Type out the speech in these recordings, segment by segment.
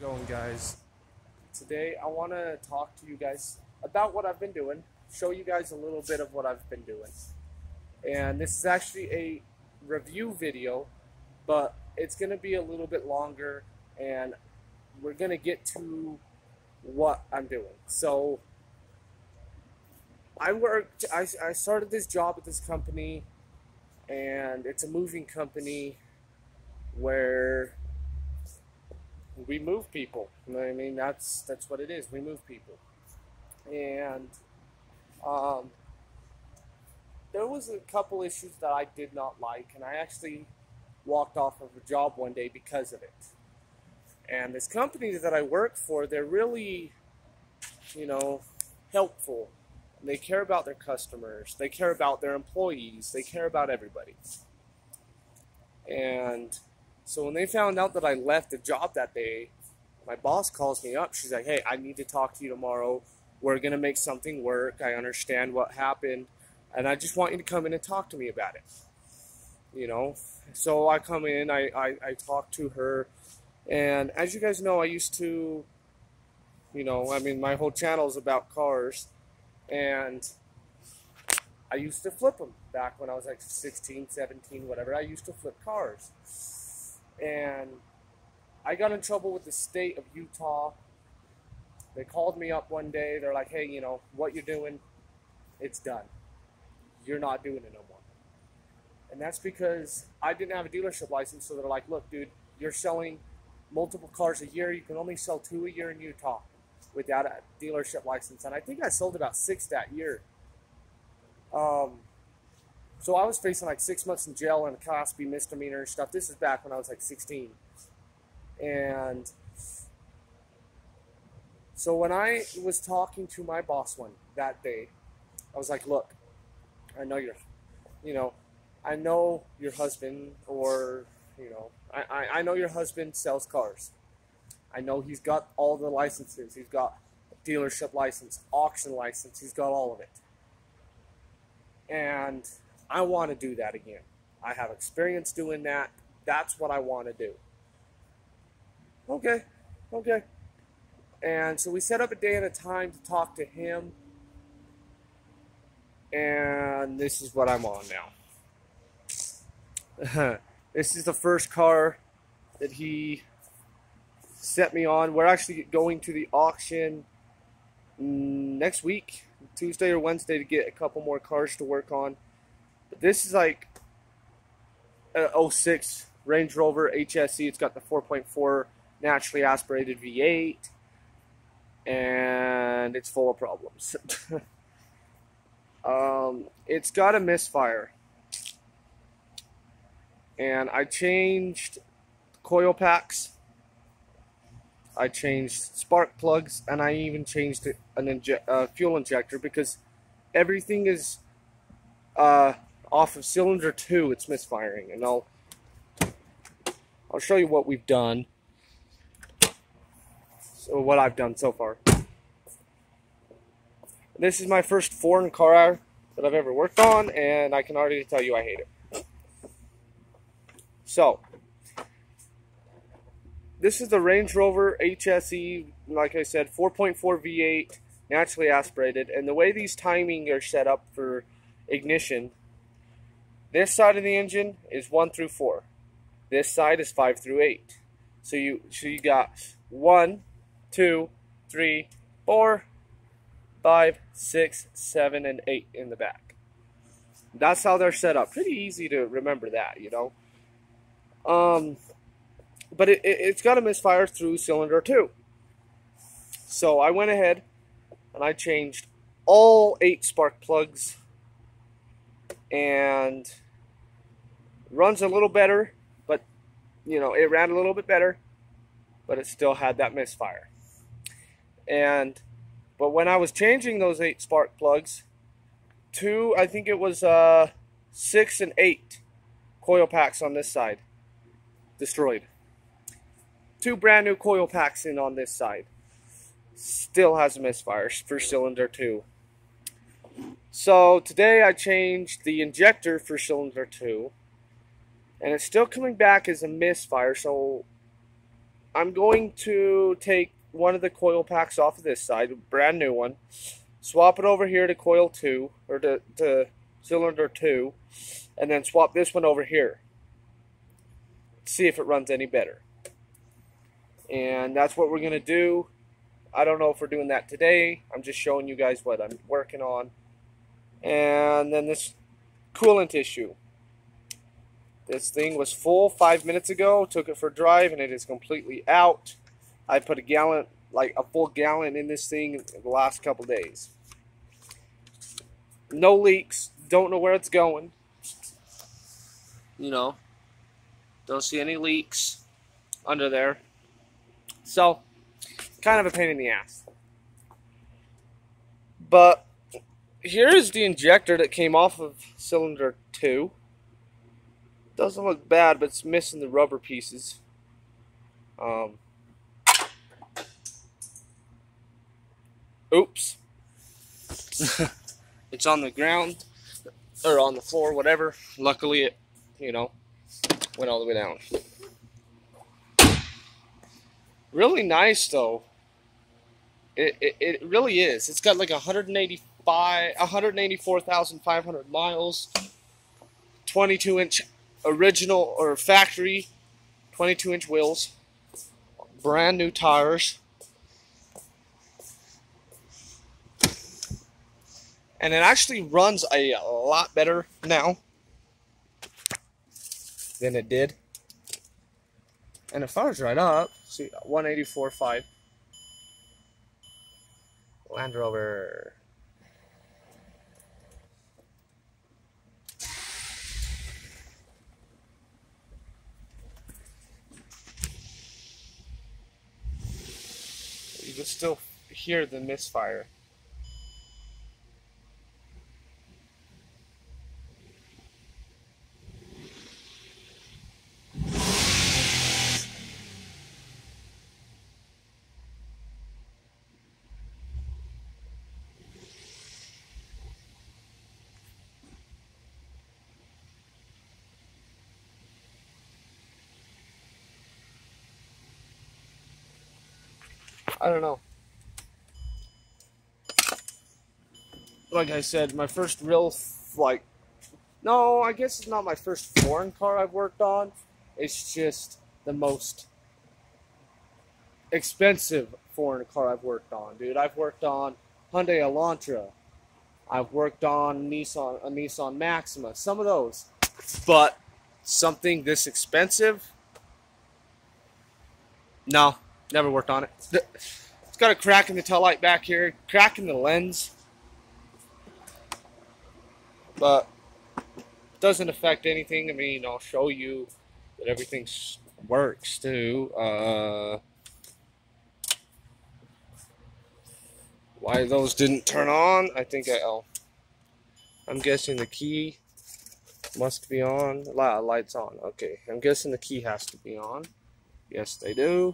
Going, guys. Today I want to talk to you guys about what I've been doing, show you guys a little bit of what I've been doing. And this is actually a review video, but it's going to be a little bit longer and we're going to get to what I'm doing. So I started this job at this company, and it's a moving company where we move people. I mean, that's what it is. We move people. And there was a couple issues that I did not like, and I actually walked off of a job one day because of it. And this company that I work for, they're really, helpful. They care about their customers. They care about their employees. They care about everybody. And so when they found out that I left the job that day, my boss calls me up. She's like, "Hey, I need to talk to you tomorrow. We're going to make something work. I understand what happened, and I just want you to come in and talk to me about it." So I come in, I talk to her, and as you guys know, I used to, my whole channel is about cars, and I used to flip them back when I was like 16, 17, whatever. I used to flip cars. And I got in trouble with the state of Utah. They called me up one day. They're like, "Hey, what you're doing, it's done. You're not doing it no more." And that's because I didn't have a dealership license. So they're like, "Look, dude, you're selling multiple cars a year. You can only sell 2 a year in Utah without a dealership license." And I think I sold about 6 that year. So I was facing like 6 months in jail and a Class B misdemeanor and stuff. This is back when I was like 16. And so when I was talking to my boss that day, I was like, "Look, I know I know your husband, or, I know your husband sells cars. I know he's got all the licenses. He's got a dealership license, auction license. He's got all of it. And I want to do that again. I have experience doing that. That's what I want to do." Okay. And so we set up a day and a time to talk to him. And this is what I'm on now. This is the first car that he set me on. We're actually going to the auction next week, Tuesday or Wednesday, to get a couple more cars to work on. But this is like an 06 Range Rover HSE. It's got the 4.4 naturally aspirated V8, and it's full of problems. It's got a misfire, and I changed coil packs, I changed spark plugs, and I even changed a fuel injector, because everything is off of cylinder 2. It's misfiring, and I'll show you what we've done. So what I've done so far. This is my first foreign car that I've ever worked on, and I can already tell you I hate it. So this is the Range Rover HSE, like I said, 4.4 V8, naturally aspirated. And the way these timing are set up for ignition, this side of the engine is 1 through 4. This side is 5 through 8. So you got 1, 2, 3, 4, 5, 6, 7, and 8 in the back. That's how they're set up. Pretty easy to remember that, But it's got a misfire through cylinder 2. So I went ahead and I changed all 8 spark plugs, and it runs a little better, but it ran a little bit better, but it still had that misfire. But when I was changing those 8 spark plugs, I think it was 6 and 8 coil packs on this side destroyed. 2 brand new coil packs in on this side. Still has a misfire for cylinder 2. So today I changed the injector for cylinder 2, and it's still coming back as a misfire. So I'm going to take one of the coil packs off of this side, a brand new one, swap it over here to coil 2, or to cylinder 2, and then swap this one over here. See if it runs any better. And that's what we're going to do. I don't know if we're doing that today. I'm just showing you guys what I'm working on. And then this coolant issue. This thing was full 5 minutes ago. Took it for a drive and it is completely out. I put a gallon, like a full gallon in this thing in the last couple days. No leaks. Don't know where it's going. You know, don't see any leaks under there. So, kind of a pain in the ass. But here is the injector that came off of cylinder 2. Doesn't look bad, but it's missing the rubber pieces. Oops. It's on the ground, or on the floor, whatever. Luckily, it, went all the way down. Really nice, though. It really is. It's got like 184,500 miles. 22-inch original or factory 22-inch wheels. Brand new tires. And it actually runs a lot better now than it did. And it fires right up. See, 184.5. Land Rover. You can still hear the misfire. I don't know. Like I said, my first real, no, I guess it's not my first foreign car I've worked on. It's just the most expensive foreign car I've worked on, dude. I've worked on Hyundai Elantra. I've worked on a Nissan Maxima. Some of those. But something this expensive? No. Never worked on it. It's got a crack in the tail light back here, crack in the lens, but doesn't affect anything. I mean, I'll show you that everything works too. Why those didn't turn on? I think I'm guessing the key must be on. Lights on. Okay, I'm guessing the key has to be on. Yes, they do.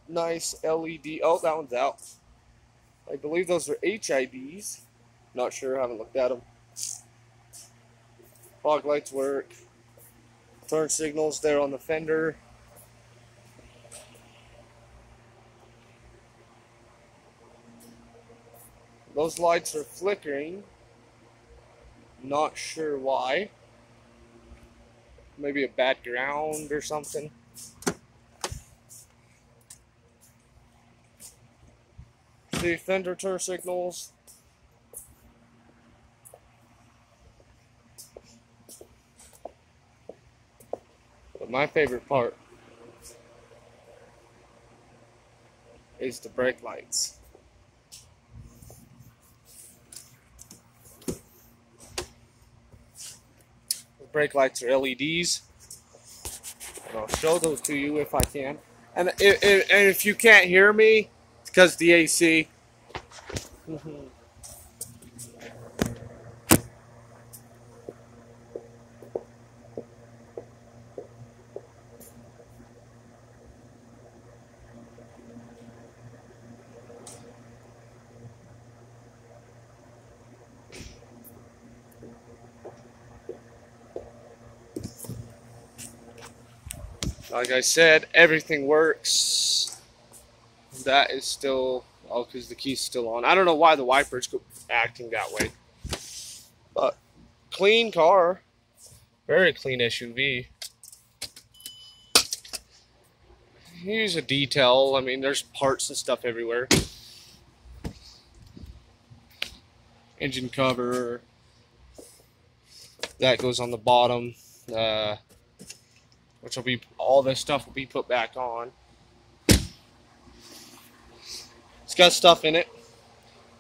Nice LED. Oh, that one's out. I believe those are HIDs. Not sure. Haven't looked at them. Fog lights work. Turn signals there on the fender. Those lights are flickering. Not sure why. Maybe a bad ground or something. See, fender turn signals. But my favorite part is the brake lights. The brake lights are LEDs. And I'll show those to you if I can. And if you can't hear me, it's because the AC. Like I said, everything works. That is still, oh, because the key's still on. I don't know why the wiper's acting that way. But clean car. Very clean SUV. Here's a detail. I mean, there's parts and stuff everywhere. Engine cover. That goes on the bottom. Which will be, all this stuff will be put back on. It's got stuff in it,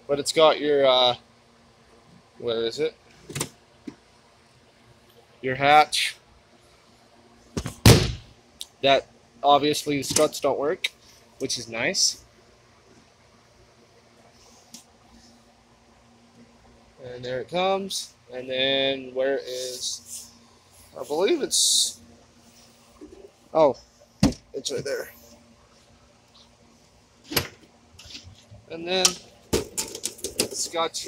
but it's got your, where is it? Your hatch. That, obviously, the struts don't work, which is nice. And there it comes. And then, where is, I believe it's, oh, it's right there. And then it's got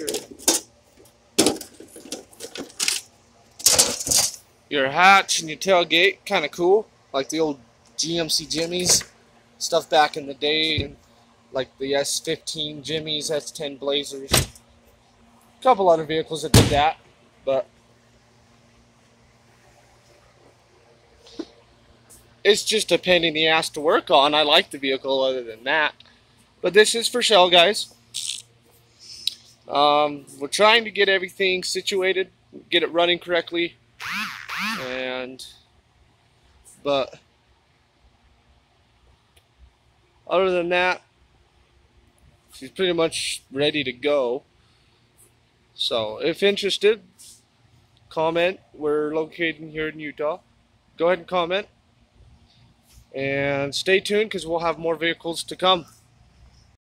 your hatch and your tailgate, kind of cool, like the old GMC Jimmys stuff back in the day, and like the S15 Jimmys, S10 Blazers. A couple other vehicles that did that, but it's just a pain in the ass to work on. I like the vehicle other than that. But this is for sale, guys. We're trying to get everything situated, get it running correctly, but other than that, she's pretty much ready to go. So, if interested, comment. We're located here in Utah. Go ahead and comment. And stay tuned because we'll have more vehicles to come.